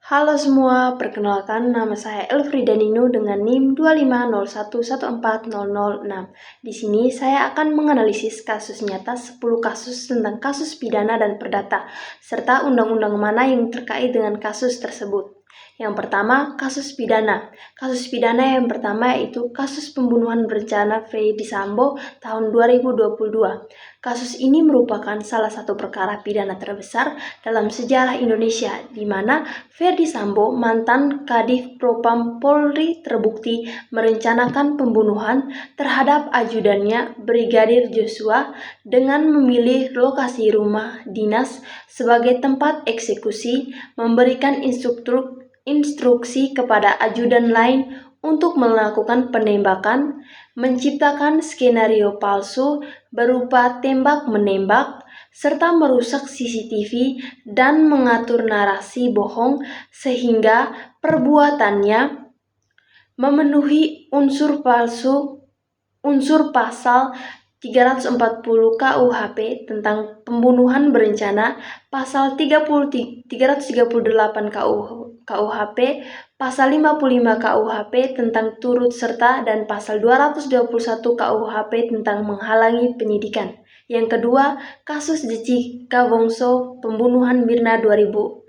Halo semua, perkenalkan nama saya Elfrida Nino dengan NIM 25011414006. Di sini saya akan menganalisis kasus nyata 10 kasus tentang kasus pidana dan perdata, serta undang-undang mana yang terkait dengan kasus tersebut. Yang pertama, kasus pidana. Kasus pidana yang pertama yaitu kasus pembunuhan berencana Ferdy Sambo tahun 2022. Kasus ini merupakan salah satu perkara pidana terbesar dalam sejarah Indonesia, di mana Ferdy Sambo, mantan Kadif Propam Polri, terbukti merencanakan pembunuhan terhadap ajudannya Brigadir Joshua dengan memilih lokasi rumah dinas sebagai tempat eksekusi, memberikan instruksi kepada ajudan lain untuk melakukan penembakan, menciptakan skenario palsu berupa tembak-menembak, serta merusak CCTV dan mengatur narasi bohong sehingga perbuatannya memenuhi unsur pasal 340 KUHP tentang pembunuhan berencana, pasal 338 KUHP, pasal 55 KUHP tentang turut serta, dan pasal 221 KUHP tentang menghalangi penyidikan. Yang kedua, kasus Jessica Wongso pembunuhan Mirna 2016.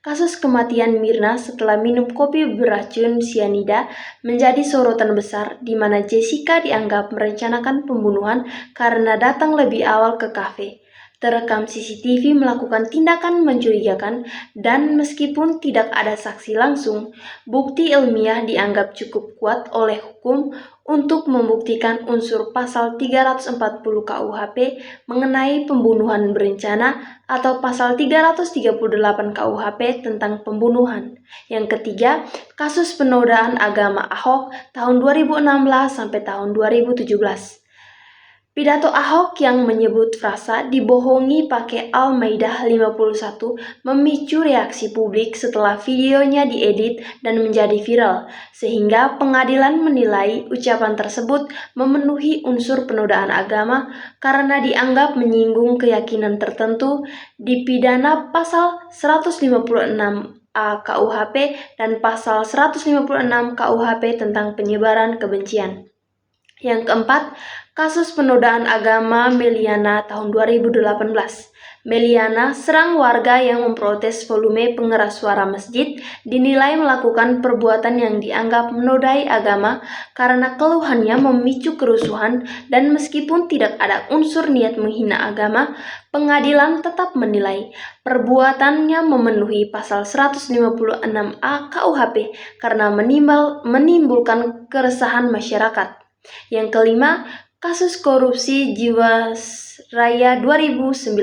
Kasus kematian Mirna setelah minum kopi beracun sianida menjadi sorotan besar, di mana Jessica dianggap merencanakan pembunuhan karena datang lebih awal ke kafe. Terekam CCTV melakukan tindakan mencurigakan, dan meskipun tidak ada saksi langsung, bukti ilmiah dianggap cukup kuat oleh hukum untuk membuktikan unsur pasal 340 KUHP mengenai pembunuhan berencana atau pasal 338 KUHP tentang pembunuhan. Yang ketiga, kasus penodaan agama Ahok tahun 2016 sampai tahun 2017. Pidato Ahok yang menyebut frasa dibohongi pakai Al-Maidah 51 memicu reaksi publik setelah videonya diedit dan menjadi viral, sehingga pengadilan menilai ucapan tersebut memenuhi unsur penodaan agama karena dianggap menyinggung keyakinan tertentu, dipidana pasal 156A KUHP dan pasal 156 KUHP tentang penyebaran kebencian. Yang keempat, kasus penodaan agama Meliana tahun 2018. Meliana serang warga yang memprotes volume pengeras suara masjid, dinilai melakukan perbuatan yang dianggap menodai agama karena keluhannya memicu kerusuhan, dan meskipun tidak ada unsur niat menghina agama, pengadilan tetap menilai perbuatannya memenuhi pasal 156A KUHP karena menimbulkan keresahan masyarakat. Yang kelima, kasus korupsi Jiwasraya 2019.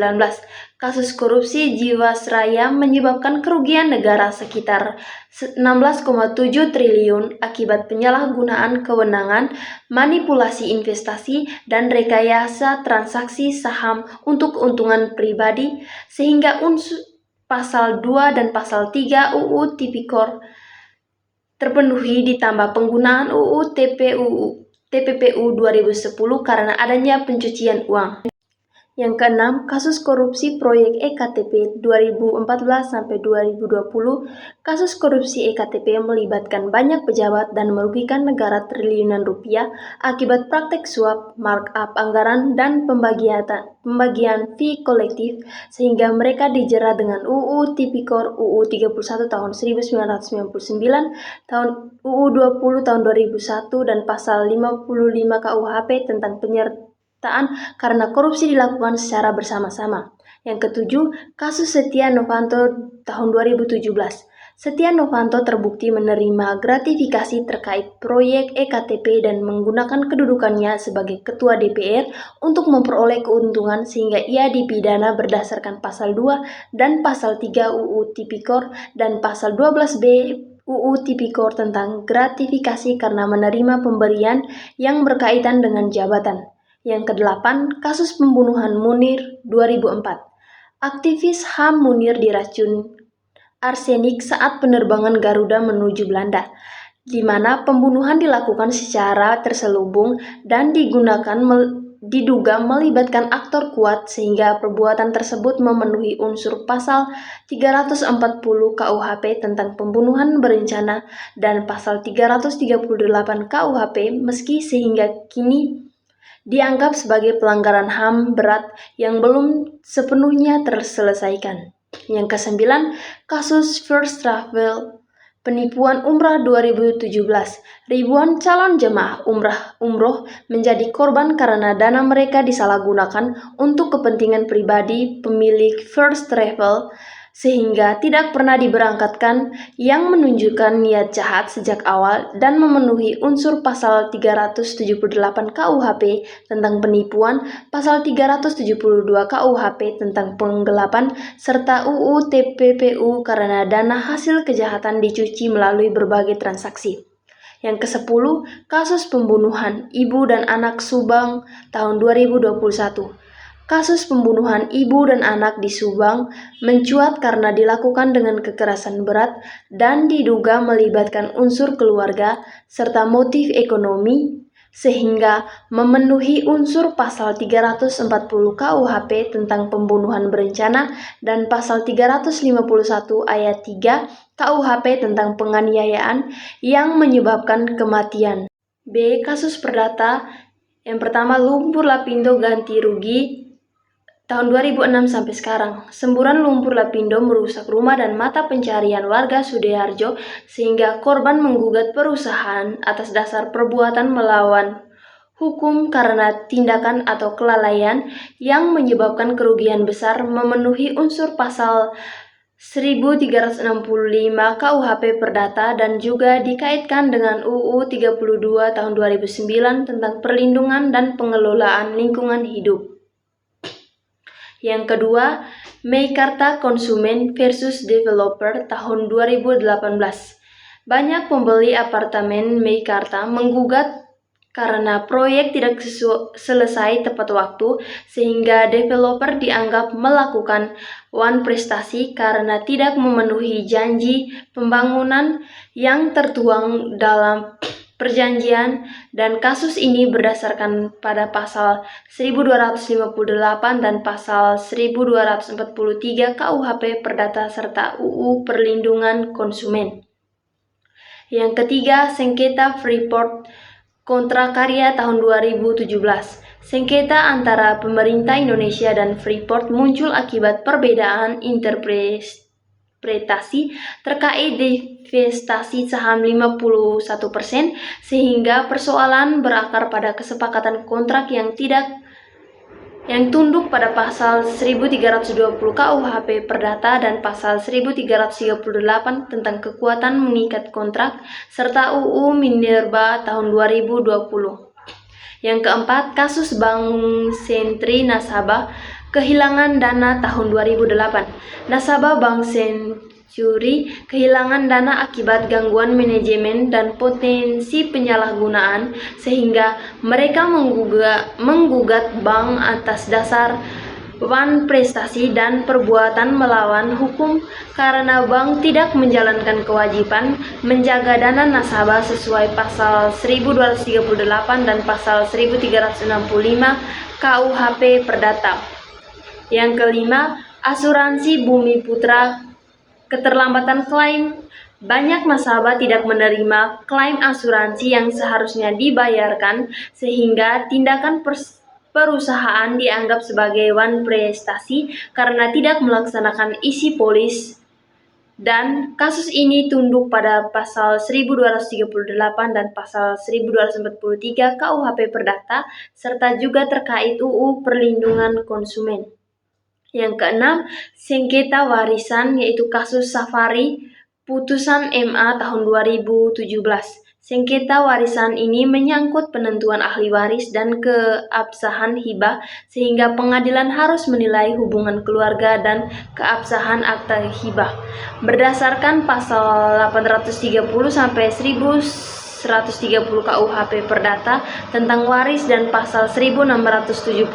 Kasus korupsi Jiwasraya menyebabkan kerugian negara sekitar 16,7 triliun akibat penyalahgunaan kewenangan, manipulasi investasi, dan rekayasa transaksi saham untuk keuntungan pribadi, sehingga unsur pasal 2 dan pasal 3 UU Tipikor terpenuhi, ditambah penggunaan UU TPPU 2010 karena adanya pencucian uang. Yang keenam, kasus korupsi proyek EKTP 2014 sampai 2020. Kasus korupsi EKTP melibatkan banyak pejabat dan merugikan negara triliunan rupiah akibat praktek suap, markup anggaran, dan pembagian fee kolektif, sehingga mereka dijerat dengan UU Tipikor, UU 31 tahun 1999, tahun UU 20 tahun 2001, dan pasal 55 KUHP tentang penyertaan karena korupsi dilakukan secara bersama-sama. Yang ketujuh, kasus Setia Novanto tahun 2017. Setia Novanto terbukti menerima gratifikasi terkait proyek EKTP dan menggunakan kedudukannya sebagai Ketua DPR untuk memperoleh keuntungan, sehingga ia dipidana berdasarkan pasal 2 dan pasal 3 UU Tipikor dan pasal 12B UU Tipikor tentang gratifikasi karena menerima pemberian yang berkaitan dengan jabatan. Yang kedelapan, kasus pembunuhan Munir 2004. Aktivis HAM Munir diracun arsenik saat penerbangan Garuda menuju Belanda, di mana pembunuhan dilakukan secara terselubung dan digunakan diduga melibatkan aktor kuat sehingga perbuatan tersebut memenuhi unsur pasal 340 KUHP tentang pembunuhan berencana dan pasal 338 KUHP meski sehingga kini dianggap sebagai pelanggaran HAM berat yang belum sepenuhnya terselesaikan. Yang kesembilan, kasus First Travel penipuan Umrah 2017. Ribuan calon jemaah umroh menjadi korban karena dana mereka disalahgunakan untuk kepentingan pribadi pemilik First Travel sehingga tidak pernah diberangkatkan, yang menunjukkan niat jahat sejak awal dan memenuhi unsur pasal 378 KUHP tentang penipuan, pasal 372 KUHP tentang penggelapan, serta UU TPPU karena dana hasil kejahatan dicuci melalui berbagai transaksi. Yang ke-10, kasus pembunuhan ibu dan anak Subang tahun 2021. Kasus pembunuhan ibu dan anak di Subang mencuat karena dilakukan dengan kekerasan berat dan diduga melibatkan unsur keluarga serta motif ekonomi sehingga memenuhi unsur pasal 340 KUHP tentang pembunuhan berencana dan pasal 351 ayat 3 KUHP tentang penganiayaan yang menyebabkan kematian. B. Kasus perdata. Yang pertama, lumpur lapindo ganti rugi tahun 2006 sampai sekarang. Semburan lumpur lapindo merusak rumah dan mata pencarian warga Sudiharjo sehingga korban menggugat perusahaan atas dasar perbuatan melawan hukum karena tindakan atau kelalaian yang menyebabkan kerugian besar memenuhi unsur pasal 1365 KUHP Perdata dan juga dikaitkan dengan UU 32 tahun 2009 tentang perlindungan dan pengelolaan lingkungan hidup. Yang kedua, Meikarta Konsumen versus Developer tahun 2018. Banyak pembeli apartemen Meikarta menggugat karena proyek tidak selesai tepat waktu sehingga developer dianggap melakukan wan prestasi karena tidak memenuhi janji pembangunan yang tertuang dalam perjanjian, dan kasus ini berdasarkan pada pasal 1258 dan pasal 1243 KUHP Perdata serta UU Perlindungan Konsumen. Yang ketiga, sengketa Freeport Kontrak-Karya tahun 2017. Sengketa antara pemerintah Indonesia dan Freeport muncul akibat perbedaan interpretasi terkait divestasi saham 51%, sehingga persoalan berakar pada kesepakatan kontrak yang tunduk pada pasal 1320 KUHP Perdata dan pasal 1338 tentang kekuatan mengikat kontrak serta UU Minerba tahun 2020. Yang keempat, kasus Bank Sentri nasabah kehilangan dana tahun 2008. Nasabah Bank Senturi kehilangan dana akibat gangguan manajemen dan potensi penyalahgunaan sehingga mereka menggugat bank atas dasar wan prestasi dan perbuatan melawan hukum karena bank tidak menjalankan kewajiban menjaga dana nasabah sesuai pasal 1238 dan pasal 1365 KUHP Perdata. Yang kelima, asuransi Bumi Putra keterlambatan klaim. Banyak nasabah tidak menerima klaim asuransi yang seharusnya dibayarkan sehingga tindakan perusahaan dianggap sebagai wan prestasi karena tidak melaksanakan isi polis, dan kasus ini tunduk pada pasal 1238 dan pasal 1243 KUHP Perdata serta juga terkait UU Perlindungan Konsumen. Yang keenam, sengketa warisan, yaitu kasus Safari putusan MA tahun 2017. Sengketa warisan ini menyangkut penentuan ahli waris dan keabsahan hibah sehingga pengadilan harus menilai hubungan keluarga dan keabsahan akta hibah berdasarkan pasal 830 sampai 1130 KUHP Perdata tentang waris dan pasal 1672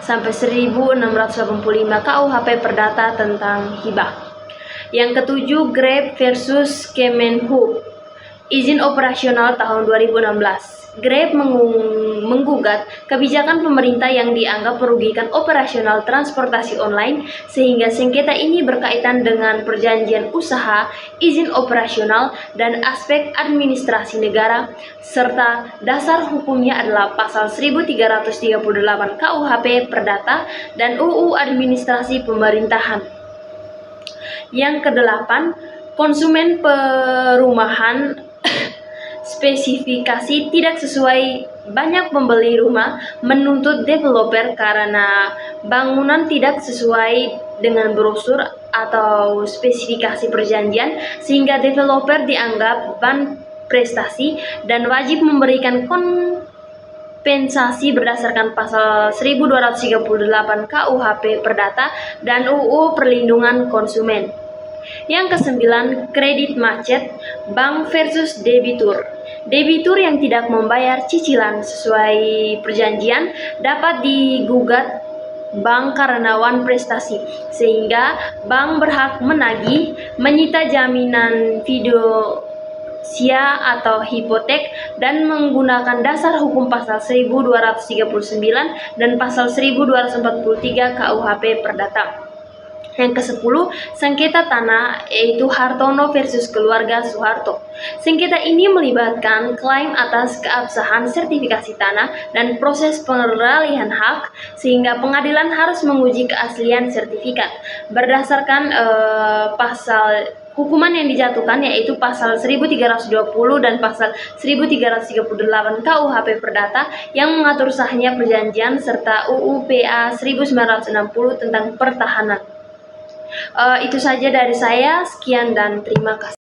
sampai 1685 KUHP Perdata tentang hibah. Yang ketujuh, Grab versus Kemenhub. Izin operasional tahun 2016. Grab menggugat kebijakan pemerintah yang dianggap merugikan operasional transportasi online, sehingga sengketa ini berkaitan dengan perjanjian usaha, izin operasional, dan aspek administrasi negara, serta dasar hukumnya adalah pasal 1338 KUHP Perdata dan UU Administrasi Pemerintahan. Yang kedelapan, konsumen perumahan spesifikasi tidak sesuai. Banyak pembeli rumah menuntut developer karena bangunan tidak sesuai dengan brosur atau spesifikasi perjanjian, sehingga developer dianggap ban prestasi dan wajib memberikan kompensasi berdasarkan pasal 1238 KUHP Perdata dan UU Perlindungan Konsumen. Yang kesembilan, kredit macet, bank versus debitur. Debitur yang tidak membayar cicilan sesuai perjanjian dapat digugat bank karena wan prestasi, sehingga bank berhak menagih, menyita jaminan fidusia atau hipotek, dan menggunakan dasar hukum pasal 1239 dan pasal 1243 KUHP Perdata. Yang ke-10, sengketa tanah, yaitu Hartono versus keluarga Soeharto. Sengketa ini melibatkan klaim atas keabsahan sertifikasi tanah dan proses peralihan hak, sehingga pengadilan harus menguji keaslian sertifikat. Berdasarkan pasal hukuman yang dijatuhkan, yaitu pasal 1320 dan pasal 1338 KUHP Perdata yang mengatur sahnya perjanjian, serta UU PA 1960 tentang pertahanan. Itu saja dari saya, sekian dan terima kasih.